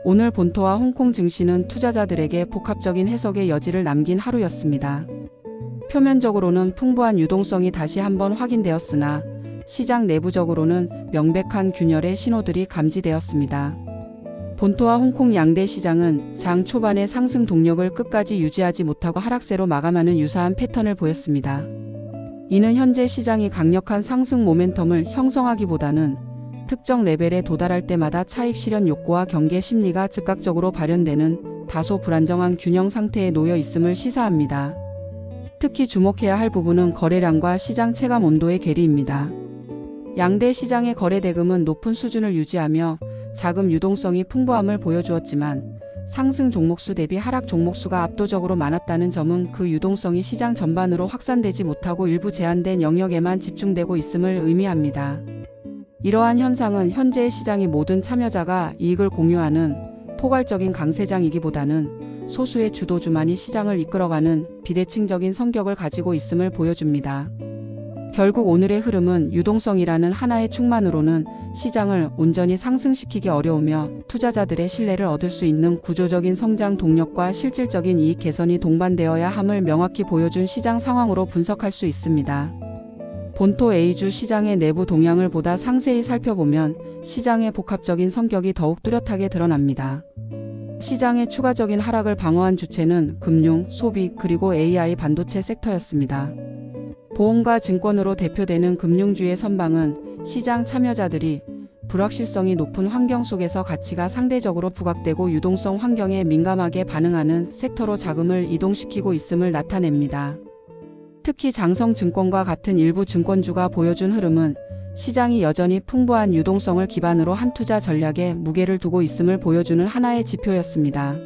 오늘 본토와 홍콩 증시는 투자자들에게 복합적인 해석의 여지를 남긴 하루였습니다. 표면적으로는 풍부한 유동성이 다시 한번 확인되었으나 시장 내부적으로는 명백한 균열의 신호들이 감지되었습니다. 본토와 홍콩 양대 시장은 장 초반의 상승 동력을 끝까지 유지하지 못하고 하락세로 마감하는 유사한 패턴을 보였습니다. 이는 현재 시장이 강력한 상승 모멘텀을 형성하기보다는 특정 레벨에 도달할 때마다 차익 실현 욕구와 경계 심리가 즉각적으로 발현되는 다소 불안정한 균형 상태에 놓여 있음을 시사합니다. 특히 주목해야 할 부분은 거래량과 시장 체감 온도의 괴리입니다. 양대 시장의 거래 대금은 높은 수준을 유지하며 자금 유동성이 풍부함을 보여주었지만 상승 종목수 대비 하락 종목수가 압도적으로 많았다는 점은 그 유동성이 시장 전반으로 확산되지 못하고 일부 제한된 영역에만 집중되고 있음을 의미합니다. 이러한 현상은 현재의 시장이 모든 참여자가 이익을 공유하는 포괄적인 강세장이기보다는 소수의 주도주만이 시장을 이끌어가는 비대칭적인 성격을 가지고 있음을 보여줍니다. 결국 오늘의 흐름은 유동성이라는 하나의 축만으로는 시장을 온전히 상승시키기 어려우며 투자자들의 신뢰를 얻을 수 있는 구조적인 성장 동력과 실질적인 이익 개선이 동반되어야 함을 명확히 보여준 시장 상황으로 분석할 수 있습니다. 본토 A주 시장의 내부 동향을 보다 상세히 살펴보면 시장의 복합적인 성격이 더욱 뚜렷하게 드러납니다. 시장의 추가적인 하락을 방어한 주체는 금융, 소비, 그리고 AI 반도체 섹터였습니다. 보험과 증권으로 대표되는 금융주의 선방은 시장 참여자들이 불확실성이 높은 환경 속에서 가치가 상대적으로 부각되고 유동성 환경에 민감하게 반응하는 섹터로 자금을 이동시키고 있음을 나타냅니다. 특히 장성증권과 같은 일부 증권주가 보여준 흐름은 시장이 여전히 풍부한 유동성을 기반으로 한 투자 전략에 무게를 두고 있음을 보여주는 하나의 지표였습니다.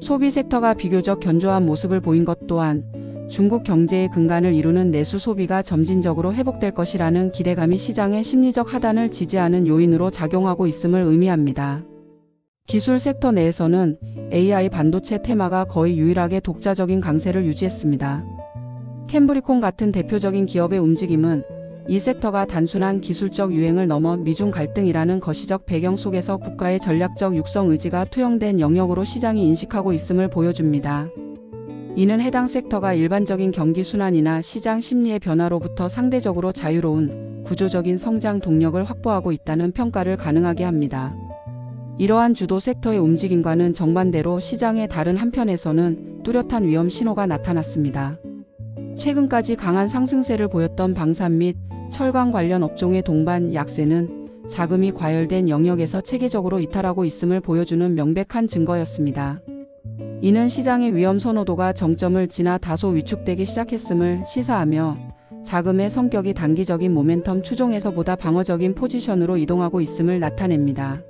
소비 섹터가 비교적 견조한 모습을 보인 것 또한 중국 경제의 근간을 이루는 내수 소비가 점진적으로 회복될 것이라는 기대감이 시장의 심리적 하단을 지지하는 요인으로 작용하고 있음을 의미합니다. 기술 섹터 내에서는 AI 반도체 테마가 거의 유일하게 독자적인 강세를 유지했습니다. 캠브리콘 같은 대표적인 기업의 움직임은 이 섹터가 단순한 기술적 유행을 넘어 미중 갈등이라는 거시적 배경 속에서 국가의 전략적 육성 의지가 투영된 영역으로 시장이 인식하고 있음을 보여줍니다. 이는 해당 섹터가 일반적인 경기 순환이나 시장 심리의 변화로부터 상대적으로 자유로운 구조적인 성장 동력을 확보하고 있다는 평가를 가능하게 합니다. 이러한 주도 섹터의 움직임과는 정반대로 시장의 다른 한편에서는 뚜렷한 위험 신호가 나타났습니다. 최근까지 강한 상승세를 보였던 방산 및 철강 관련 업종의 동반 약세는 자금이 과열된 영역에서 체계적으로 이탈하고 있음을 보여주는 명백한 증거였습니다. 이는 시장의 위험 선호도가 정점을 지나 다소 위축되기 시작했음을 시사하며 자금의 성격이 단기적인 모멘텀 추종에서 보다 방어적인 포지션으로 이동하고 있음을 나타냅니다.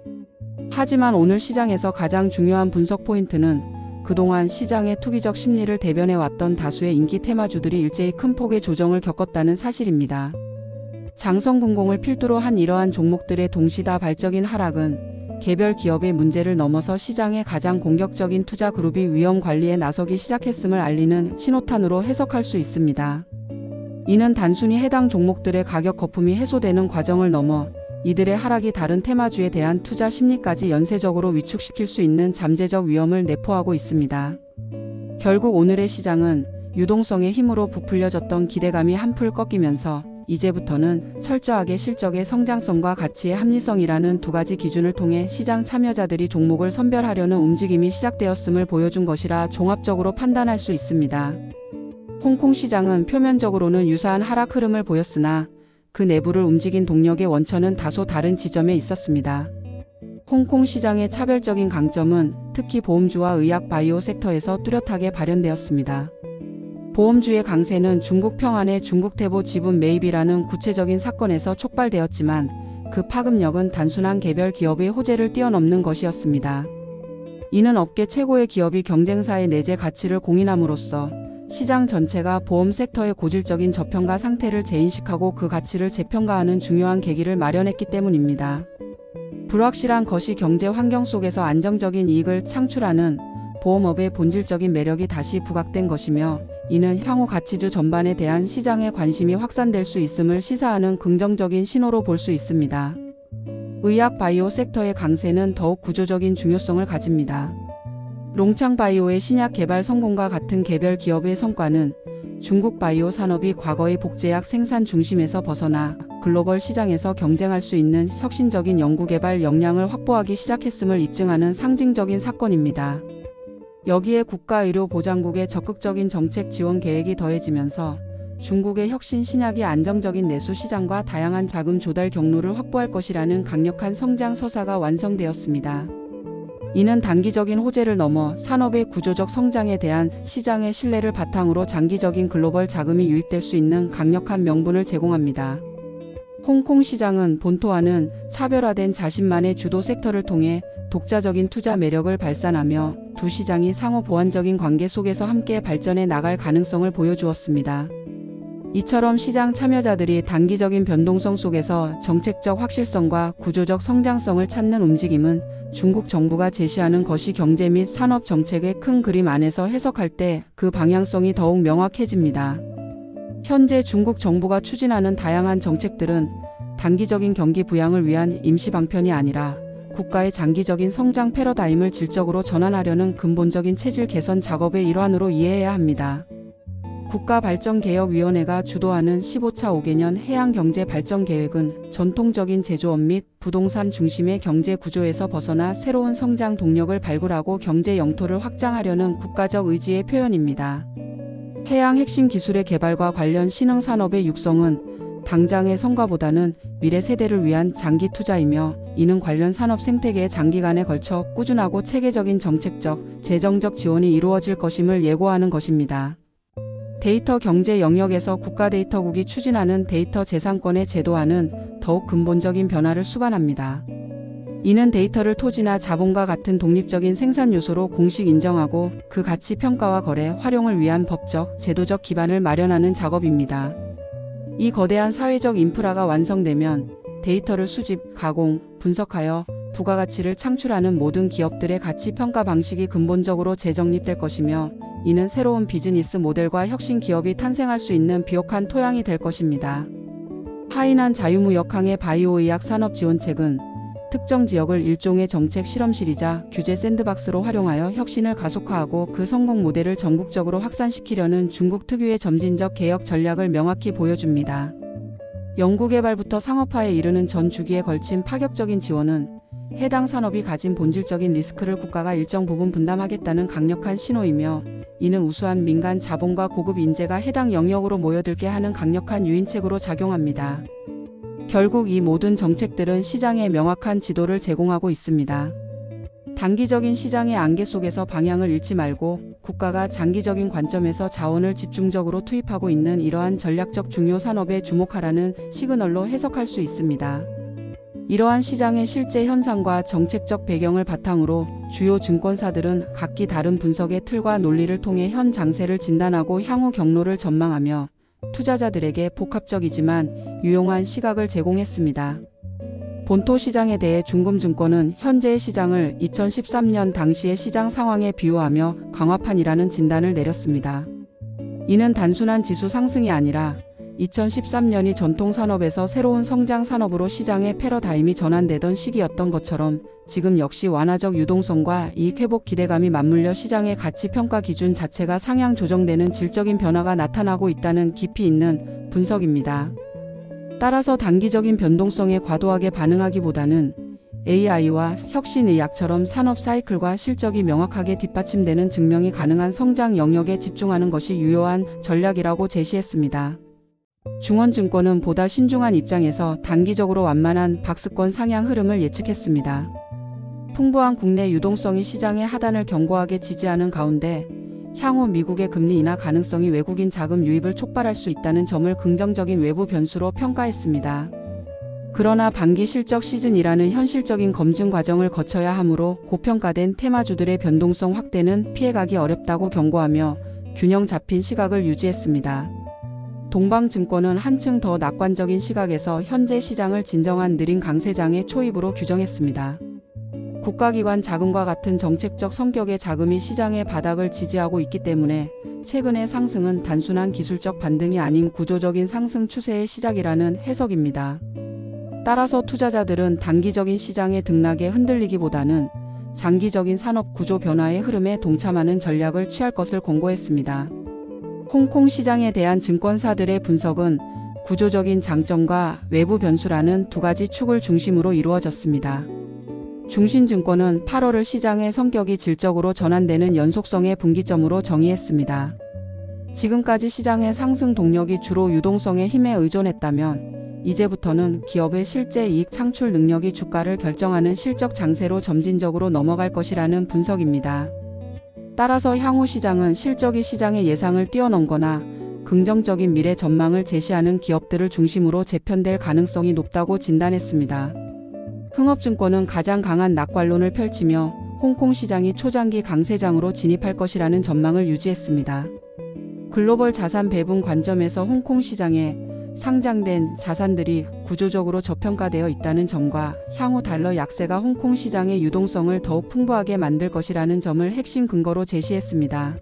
하지만 오늘 시장에서 가장 중요한 분석 포인트는 그동안 시장의 투기적 심리를 대변해왔던 다수의 인기 테마주들이 일제히 큰 폭의 조정을 겪었다는 사실입니다. 장성군공을 필두로 한 이러한 종목들의 동시다발적인 하락은 개별 기업의 문제를 넘어서 시장의 가장 공격적인 투자 그룹이 위험 관리에 나서기 시작했음을 알리는 신호탄으로 해석할 수 있습니다. 이는 단순히 해당 종목들의 가격 거품이 해소되는 과정을 넘어 이들의 하락이 다른 테마주에 대한 투자 심리까지 연쇄적으로 위축시킬 수 있는 잠재적 위험을 내포하고 있습니다. 결국 오늘의 시장은 유동성의 힘으로 부풀려졌던 기대감이 한풀 꺾이면서 이제부터는 철저하게 실적의 성장성과 가치의 합리성이라는 두 가지 기준을 통해 시장 참여자들이 종목을 선별하려는 움직임이 시작되었음을 보여준 것이라 종합적으로 판단할 수 있습니다. 홍콩 시장은 표면적으로는 유사한 하락 흐름을 보였으나 그 내부를 움직인 동력의 원천은 다소 다른 지점에 있었습니다. 홍콩 시장의 차별적인 강점은 특히 보험주와 의약 바이오 섹터에서 뚜렷하게 발현되었습니다. 보험주의 강세는 중국 평안의 중국태보 지분 매입이라는 구체적인 사건에서 촉발되었지만 그 파급력은 단순한 개별 기업의 호재를 뛰어넘는 것이었습니다. 이는 업계 최고의 기업이 경쟁사의 내재 가치를 공인함으로써 시장 전체가 보험 섹터의 고질적인 저평가 상태를 재인식하고 그 가치를 재평가하는 중요한 계기를 마련했기 때문입니다. 불확실한 거시 경제 환경 속에서 안정적인 이익을 창출하는 보험업의 본질적인 매력이 다시 부각된 것이며 이는 향후 가치주 전반에 대한 시장의 관심이 확산될 수 있음을 시사하는 긍정적인 신호로 볼 수 있습니다. 의학 바이오 섹터의 강세는 더욱 구조적인 중요성을 가집니다. 롱창 바이오의 신약 개발 성공과 같은 개별 기업의 성과는 중국 바이오 산업이 과거의 복제약 생산 중심에서 벗어나 글로벌 시장에서 경쟁할 수 있는 혁신적인 연구개발 역량을 확보하기 시작했음을 입증하는 상징적인 사건입니다. 여기에 국가의료보장국의 적극적인 정책 지원 계획이 더해지면서 중국의 혁신 신약이 안정적인 내수 시장과 다양한 자금 조달 경로를 확보할 것이라는 강력한 성장 서사가 완성되었습니다. 이는 단기적인 호재를 넘어 산업의 구조적 성장에 대한 시장의 신뢰를 바탕으로 장기적인 글로벌 자금이 유입될 수 있는 강력한 명분을 제공합니다. 홍콩 시장은 본토와는 차별화된 자신만의 주도 섹터를 통해 독자적인 투자 매력을 발산하며 두 시장이 상호 보완적인 관계 속에서 함께 발전해 나갈 가능성을 보여주었습니다. 이처럼 시장 참여자들이 단기적인 변동성 속에서 정책적 확실성과 구조적 성장성을 찾는 움직임은 중국 정부가 제시하는 거시 경제 및 산업 정책의 큰 그림 안에서 해석할 때 그 방향성이 더욱 명확해집니다. 현재 중국 정부가 추진하는 다양한 정책들은 단기적인 경기 부양을 위한 임시 방편이 아니라 국가의 장기적인 성장 패러다임을 질적으로 전환하려는 근본적인 체질 개선 작업의 일환으로 이해해야 합니다. 국가발전개혁위원회가 주도하는 15차 5개년 해양경제발전계획은 전통적인 제조업 및 부동산 중심의 경제 구조에서 벗어나 새로운 성장 동력을 발굴하고 경제 영토를 확장하려는 국가적 의지의 표현입니다. 해양 핵심 기술의 개발과 관련 신흥 산업의 육성은 당장의 성과보다는 미래 세대를 위한 장기 투자이며, 이는 관련 산업 생태계에 장기간에 걸쳐 꾸준하고 체계적인 정책적, 재정적 지원이 이루어질 것임을 예고하는 것입니다. 데이터 경제 영역에서 국가데이터국이 추진하는 데이터 재산권의 제도화는 더욱 근본적인 변화를 수반합니다. 이는 데이터를 토지나 자본과 같은 독립적인 생산 요소로 공식 인정하고 그 가치 평가와 거래, 활용을 위한 법적, 제도적 기반을 마련하는 작업입니다. 이 거대한 사회적 인프라가 완성되면 데이터를 수집, 가공, 분석하여 부가가치를 창출하는 모든 기업들의 가치 평가 방식이 근본적으로 재정립될 것이며, 이는 새로운 비즈니스 모델과 혁신 기업이 탄생할 수 있는 비옥한 토양이 될 것입니다. 하이난 자유무역항의 바이오의학 산업 지원책은 특정 지역을 일종의 정책 실험실이자 규제 샌드박스로 활용하여 혁신을 가속화하고 그 성공 모델을 전국적으로 확산시키려는 중국 특유의 점진적 개혁 전략을 명확히 보여줍니다. 연구개발부터 상업화에 이르는 전 주기에 걸친 파격적인 지원은 해당 산업이 가진 본질적인 리스크를 국가가 일정 부분 분담하겠다는 강력한 신호이며, 이는 우수한 민간 자본과 고급 인재가 해당 영역으로 모여들게 하는 강력한 유인책으로 작용합니다. 결국 이 모든 정책들은 시장에 명확한 지도를 제공하고 있습니다. 단기적인 시장의 안개 속에서 방향을 잃지 말고 국가가 장기적인 관점에서 자원을 집중적으로 투입하고 있는 이러한 전략적 중요 산업에 주목하라는 시그널로 해석할 수 있습니다. 이러한 시장의 실제 현상과 정책적 배경을 바탕으로 주요 증권사들은 각기 다른 분석의 틀과 논리를 통해 현 장세를 진단하고 향후 경로를 전망하며 투자자들에게 복합적이지만 유용한 시각을 제공했습니다. 본토 시장에 대해 중금증권은 현재의 시장을 2013년 당시의 시장 상황에 비유하며 강화판이라는 진단을 내렸습니다. 이는 단순한 지수 상승이 아니라 2013년이 전통산업에서 새로운 성장 산업으로 시장의 패러다임이 전환되던 시기였던 것처럼 지금 역시 완화적 유동성과 이익 회복 기대감이 맞물려 시장의 가치 평가 기준 자체가 상향 조정되는 질적인 변화가 나타나고 있다는 깊이 있는 분석입니다. 따라서 단기적인 변동성에 과도하게 반응하기보다는 AI와 혁신의학처럼 산업 사이클과 실적이 명확하게 뒷받침되는 증명이 가능한 성장 영역에 집중하는 것이 유효한 전략이라고 제시했습니다. 중원증권은 보다 신중한 입장에서 단기적으로 완만한 박스권 상향 흐름을 예측했습니다. 풍부한 국내 유동성이 시장의 하단을 견고하게 지지하는 가운데 향후 미국의 금리 인하 가능성이 외국인 자금 유입을 촉발할 수 있다는 점을 긍정적인 외부 변수로 평가했습니다. 그러나 반기 실적 시즌이라는 현실적인 검증 과정을 거쳐야 하므로 고평가된 테마주들의 변동성 확대는 피해가기 어렵다고 경고하며 균형 잡힌 시각을 유지했습니다. 동방증권은 한층 더 낙관적인 시각에서 현재 시장을 진정한 느린 강세장의 초입으로 규정했습니다. 국가기관 자금과 같은 정책적 성격의 자금이 시장의 바닥을 지지하고 있기 때문에 최근의 상승은 단순한 기술적 반등이 아닌 구조적인 상승 추세의 시작이라는 해석입니다. 따라서 투자자들은 단기적인 시장의 등락에 흔들리기보다는 장기적인 산업 구조 변화의 흐름에 동참하는 전략을 취할 것을 권고했습니다. 홍콩 시장에 대한 증권사들의 분석은 구조적인 장점과 외부 변수라는 두 가지 축을 중심으로 이루어졌습니다. 중신증권은 8월을 시장의 성격이 질적으로 전환되는 연속성의 분기점으로 정의했습니다. 지금까지 시장의 상승 동력이 주로 유동성의 힘에 의존했다면 이제부터는 기업의 실제 이익 창출 능력이 주가를 결정하는 실적 장세로 점진적으로 넘어갈 것이라는 분석입니다. 따라서 향후 시장은 실적이 시장의 예상을 뛰어넘거나 긍정적인 미래 전망을 제시하는 기업들을 중심으로 재편될 가능성이 높다고 진단했습니다. 흥업증권은 가장 강한 낙관론을 펼치며 홍콩 시장이 초장기 강세장으로 진입할 것이라는 전망을 유지했습니다. 글로벌 자산 배분 관점에서 홍콩 시장에 상장된 자산들이 구조적으로 저평가되어 있다는 점과 향후 달러 약세가 홍콩 시장의 유동성을 더욱 풍부하게 만들 것이라는 점을 핵심 근거로 제시했습니다.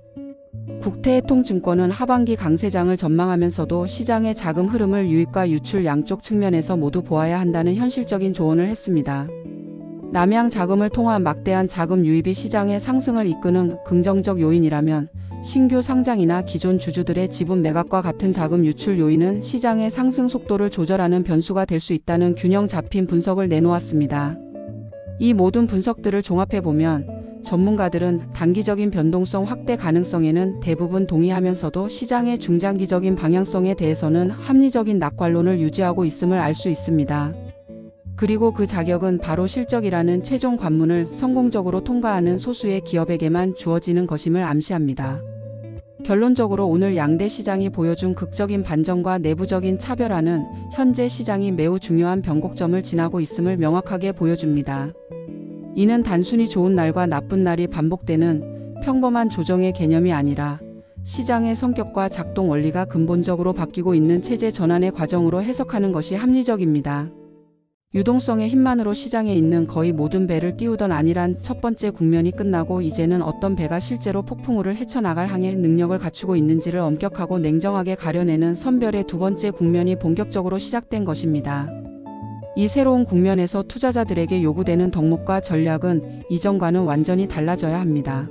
국태해통증권은 하반기 강세장을 전망하면서도 시장의 자금 흐름을 유입과 유출 양쪽 측면에서 모두 보아야 한다는 현실적인 조언을 했습니다. 남양 자금을 통한 막대한 자금 유입이 시장의 상승을 이끄는 긍정적 요인이라면 신규 상장이나 기존 주주들의 지분 매각과 같은 자금 유출 요인은 시장의 상승 속도를 조절하는 변수가 될 수 있다는 균형 잡힌 분석을 내놓았습니다. 이 모든 분석들을 종합해보면 전문가들은 단기적인 변동성 확대 가능성에는 대부분 동의하면서도 시장의 중장기적인 방향성에 대해서는 합리적인 낙관론을 유지하고 있음을 알 수 있습니다. 그리고 그 자격은 바로 실적이라는 최종 관문을 성공적으로 통과하는 소수의 기업에게만 주어지는 것임을 암시합니다. 결론적으로 오늘 양대 시장이 보여준 극적인 반전과 내부적인 차별화는 현재 시장이 매우 중요한 변곡점을 지나고 있음을 명확하게 보여줍니다. 이는 단순히 좋은 날과 나쁜 날이 반복되는 평범한 조정의 개념이 아니라 시장의 성격과 작동 원리가 근본적으로 바뀌고 있는 체제 전환의 과정으로 해석하는 것이 합리적입니다. 유동성의 힘만으로 시장에 있는 거의 모든 배를 띄우던 안일한 첫 번째 국면이 끝나고 이제는 어떤 배가 실제로 폭풍우를 헤쳐나갈 항해 능력을 갖추고 있는지를 엄격하고 냉정하게 가려내는 선별의 두 번째 국면이 본격적으로 시작된 것입니다. 이 새로운 국면에서 투자자들에게 요구되는 덕목과 전략은 이전과는 완전히 달라져야 합니다.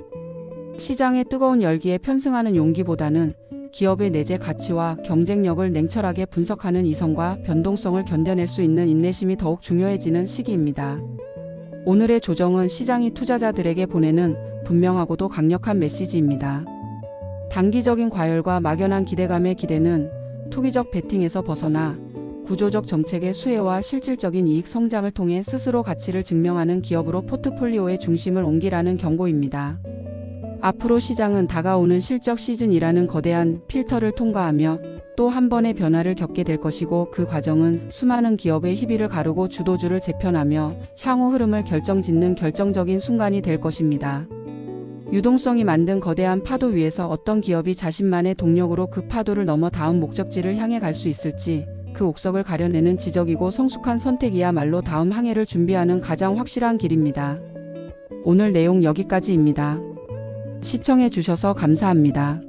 시장의 뜨거운 열기에 편승하는 용기보다는 기업의 내재 가치와 경쟁력을 냉철하게 분석하는 이성과 변동성을 견뎌낼 수 있는 인내심이 더욱 중요해지는 시기입니다. 오늘의 조정은 시장이 투자자들에게 보내는 분명하고도 강력한 메시지입니다. 단기적인 과열과 막연한 기대감의 기대는 투기적 베팅에서 벗어나 구조적 정책의 수혜와 실질적인 이익 성장을 통해 스스로 가치를 증명하는 기업으로 포트폴리오의 중심을 옮기라는 경고입니다. 앞으로 시장은 다가오는 실적 시즌이라는 거대한 필터를 통과하며 또 한 번의 변화를 겪게 될 것이고 그 과정은 수많은 기업의 희비를 가르고 주도주를 재편하며 향후 흐름을 결정짓는 결정적인 순간이 될 것입니다. 유동성이 만든 거대한 파도 위에서 어떤 기업이 자신만의 동력으로 그 파도를 넘어 다음 목적지를 향해 갈 수 있을지 그 옥석을 가려내는 지적이고 성숙한 선택이야말로 다음 항해를 준비하는 가장 확실한 길입니다. 오늘 내용 여기까지입니다. 시청해 주셔서 감사합니다.